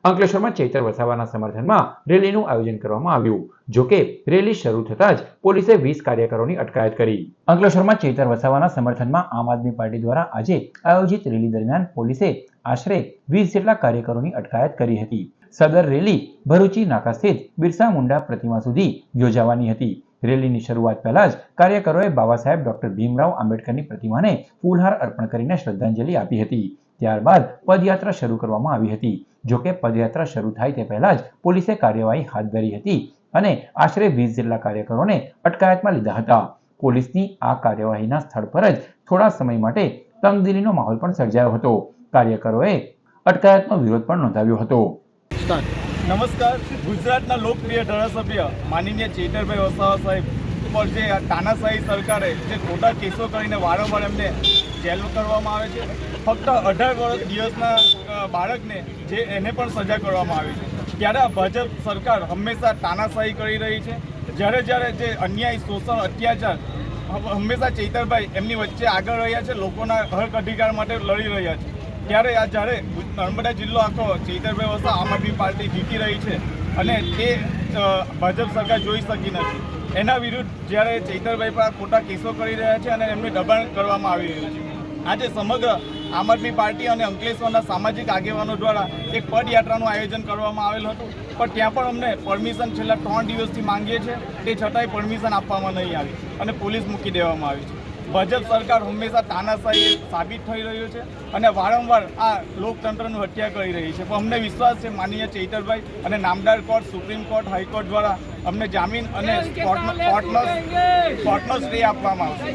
અંકલેશ્વરમાં ચૈતર વસાવાના સમર્થનમાં રેલીનું આયોજન કરવામાં આવ્યું। જોકે રેલી શરૂ થતાં જ પોલીસે 20 કાર્યકરોની અટકાયત કરી। અંકલેશ્વરમાં ચૈતર વસાવાના સમર્થનમાં આમ આદમી પાર્ટી દ્વારા આજે આયોજિત રેલી દરમિયાન પોલીસે આશરે 20 જેટલા કાર્યકરોની અટકાયત કરી હતી। સદર રેલી ભરૂચી નાકા સ્થિત બિરસા મુંડા પ્રતિમા સુધી યોજાવાની હતી। રેલીની શરૂઆત પહેલા જ કાર્યકરોએ બાબા સાહેબ ડોક્ટર ભીમરાવ આંબેડકરની પ્રતિમાને ફૂલહાર અર્પણ કરીને શ્રદ્ધાંજલિ આપી હતી। ત્યારબાદ પદયાત્રા શરૂ કરવામાં આવી હતી। જોકે પદયાત્રા શરૂ થાય તે પહેલા જ પોલીસે કાર્યવાહી હાથ ધરી હતી અને આશરે 20 જેટલા કાર્યકરોને અટકાયતમાં લીધા હતા। પોલીસની આ કાર્યવાહીના સ્થળ પર જ થોડા સમય માટે તંગદિલીનો માહોલ પણ સર્જાયો હતો। કાર્યકરોએ અટકાયતનો વિરોધ પણ નોંધાવ્યો હતો। નમસ્કાર। ગુજરાતના લોકપ્રિય ધારાસભ્ય માનનીય ચૈતરભાઈ વસાવા સાહેબ પર જે તાનાશાહી સરકારે જે ખોટા કેસો કરીને વારંવાર એમને જેલ કરવામાં આવે છે। ફક્ત 18 દિવસના બાળકને જે એને પણ સજા કરવામાં આવી છે। ત્યારે આ ભાજપ સરકાર હંમેશા તાનાશાહી કરી રહી છે। જ્યારે જે અન્યાય શોષણ અત્યાચાર હંમેશા ચૈતરભાઈ એમની વચ્ચે આગળ રહ્યા છે, લોકોના હક અધિકાર માટે લડી રહ્યા છે। ત્યારે જ્યારે નર્મદા જિલ્લો આખો ચૈતરભાઈ વસાવા આમ આદમી પાર્ટી જીતી રહી છે અને તે ભાજપ સરકાર જોઈ શકી નથી। એના વિરુદ્ધ જ્યારે ચૈતરભાઈ પર ખોટા કેસો કરી રહ્યા છે અને એમને દબાણ કરવામાં આવી રહ્યું છે। આજે સમગ્ર આમ આદમી પાર્ટી અને અંકલેશ્વરના સામાજિક આગેવાનો દ્વારા એક પદયાત્રાનું આયોજન કરવામાં આવેલ હતું, પણ ત્યાં પણ અમને પરમિશન છેલ્લા 3 દિવસથી માંગીએ છીએ, તે છતાંય પરમિશન આપવામાં નહીં આવી અને પોલીસ મૂકી દેવામાં આવી છે। ભાજપ સરકાર હંમેશા તાનાશાહી સાબિત થઈ રહ્યું છે અને વારંવાર આ લોકતંત્રનું હત્યા કરી રહી છે। પણ અમને વિશ્વાસ છે માનનીય ચૈતરભાઈ અને નામદાર કોર્ટ, સુપ્રીમ કોર્ટ, હાઈકોર્ટ દ્વારા અમને જામીન અને કોર્ટનો સ્ટે આપવામાં આવશે।